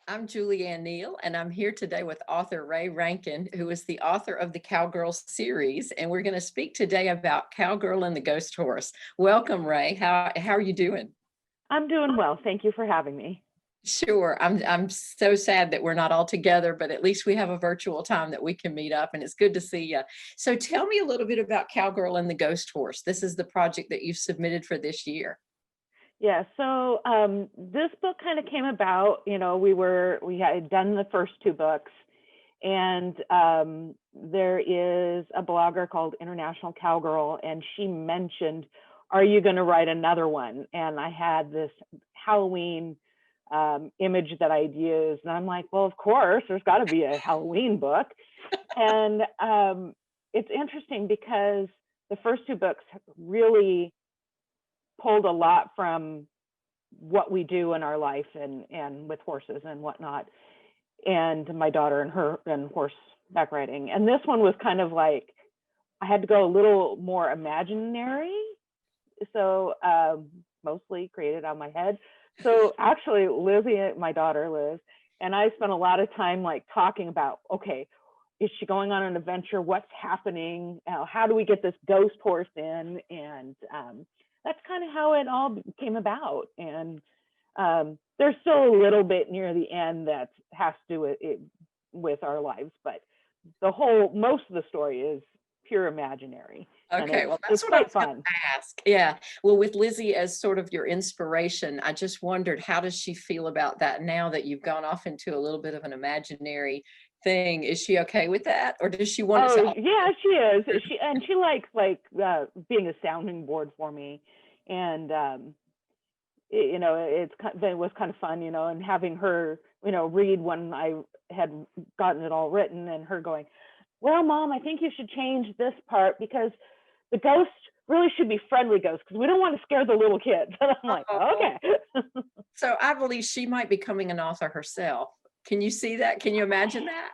I'm Julianne Neal, and I'm here today with author Rae Rankin, who is the author of the Cowgirl series. And we're going to speak today about Cowgirl and the Ghost Horse. Welcome, Rae. How are you doing? I'm doing well. Thank you for having me. Sure. I'm so sad that we're not all together, but at least we have a virtual time that we can meet up, and it's good to see you. So tell me a little bit about Cowgirl and the Ghost Horse. This is the project that you've submitted for this year. Yeah, so this book kind of came about, we had done the first two books, and there is a blogger called International Cowgirl, and she mentioned, are you going to write another one? And I had this Halloween image that I'd used, and I'm like, well, of course, there's got to be a Halloween book. And it's interesting because the first two books really pulled a lot from what we do in our life and with horses and whatnot, and my daughter and her and horseback riding. And this one was kind of like I had to go a little more imaginary, so mostly created on my head. So actually, Lizzie, my daughter Liz, and I spent a lot of time like talking about, okay, is she going on an adventure? What's happening? How do we get this ghost horse in? And that's kind of how it all came about. And there's still a little bit near the end that has to do with our lives, but most of the story is pure imaginary. And Okay, well, it's that's what I quite was going fun. to ask. Yeah. Well, with Lizzie as sort of your inspiration, I just wondered, how does she feel about that now that you've gone off into a little bit of an imaginary thing? Is she okay with that, or does she want it Oh to all yeah, she is. She likes being a sounding board for me, and it was kind of fun, and having her, read when I had gotten it all written, and her going, well, Mom, I think you should change this part because the ghost really should be friendly ghosts because we don't want to scare the little kids. And I'm like, Oh, okay. so I believe she might be becoming an author herself. Can you see that? Can you imagine that?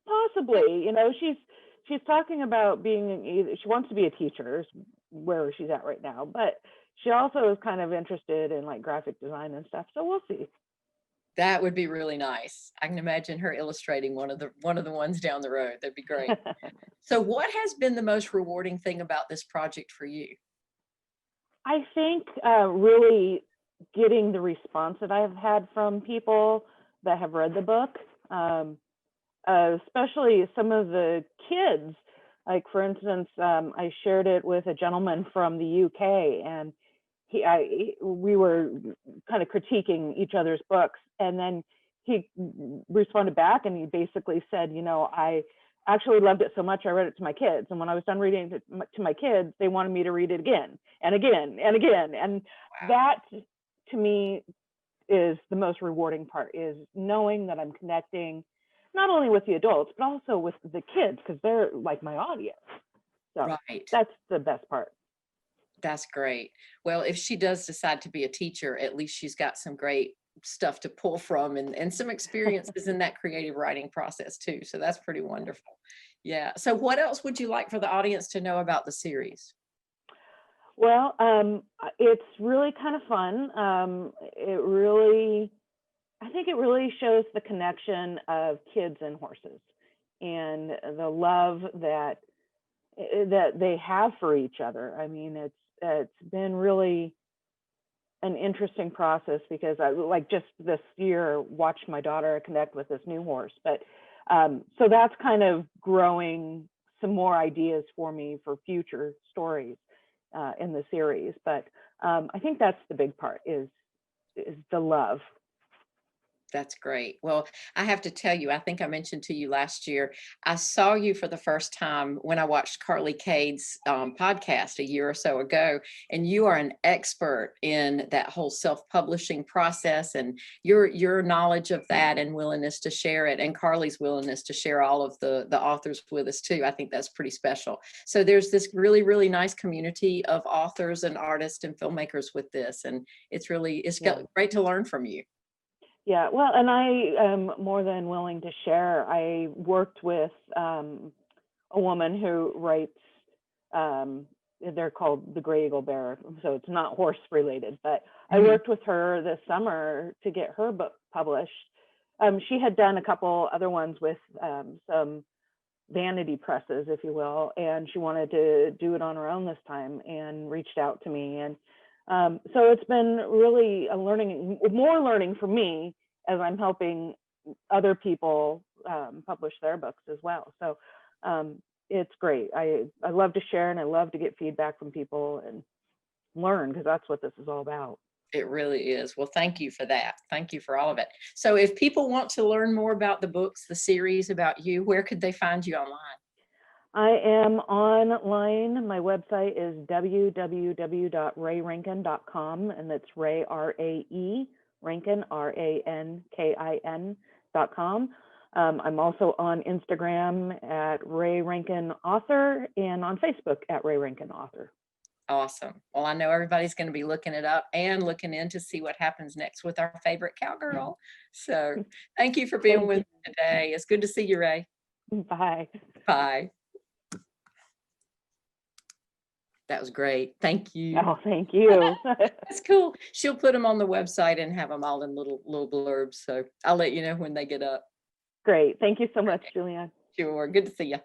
Possibly, she's talking about she wants to be a teacher, where she's at right now, but she also is kind of interested in like graphic design and stuff. So we'll see. That would be really nice. I can imagine her illustrating one of the ones down the road. That'd be great. So what has been the most rewarding thing about this project for you? I think really getting the response that I've had from people that have read the book, especially some of the kids. Like, for instance, I shared it with a gentleman from the UK, and we were kind of critiquing each other's books, and then he responded back, and he basically said, I actually loved it so much I read it to my kids, and when I was done reading it to my kids, they wanted me to read it again and again and again. And Wow. that, to me, is the most rewarding part, is knowing that I'm connecting not only with the adults but also with the kids, because they're like my audience. So Right. that's the best part. That's great. Well, if she does decide to be a teacher, at least she's got some great stuff to pull from and some experiences in that creative writing process too. So that's pretty wonderful. Yeah. So what else would you like for the audience to know about the series? Well, it's really kind of fun. I think it really shows the connection of kids and horses, and the love that they have for each other. I mean, it's been really an interesting process because I, like, just this year, watched my daughter connect with this new horse. But so that's kind of growing some more ideas for me for future stories in the series. But I think that's the big part, is the love. That's great. Well, I have to tell you, I think I mentioned to you last year, I saw you for the first time when I watched Carly Cade's podcast a year or so ago, and you are an expert in that whole self-publishing process, and your knowledge of that and willingness to share it, and Carly's willingness to share all of the authors with us too. I think that's pretty special. So there's this really, really nice community of authors and artists and filmmakers with this, and it's Yeah. great to learn from you. Yeah, well, and I am more than willing to share. I worked with a woman who writes they're called the Gray Eagle Bear, so it's not horse related, but I Mhm. worked with her this summer to get her book published. She had done a couple other ones with some vanity presses, if you will, and she wanted to do it on her own this time and reached out to me. And so it's been really a more learning for me as I'm helping other people publish their books as well. So it's great. I love to share and I love to get feedback from people and learn, because that's what this is all about. It really is. Well, thank you for that. Thank you for all of it. So if people want to learn more about the books, the series about you, where could they find you online? I am online. My website is www.raerankin.com, and that's Rae, R-A-E, Rankin, RANKIN.com. I'm also on Instagram at Rae Rankin Author and on Facebook at Rae Rankin Author. Awesome. Well, I know everybody's going to be looking it up and looking in to see what happens next with our favorite cowgirl. So thank you for being Thank with you. me today. It's good to see you, Rae. Bye. Bye. That was great. Thank you. Oh, thank you. That's cool. She'll put them on the website and have them all in little blurbs. So I'll let you know when they get up. Great. Thank you so much, Julianne. Sure. Good to see you.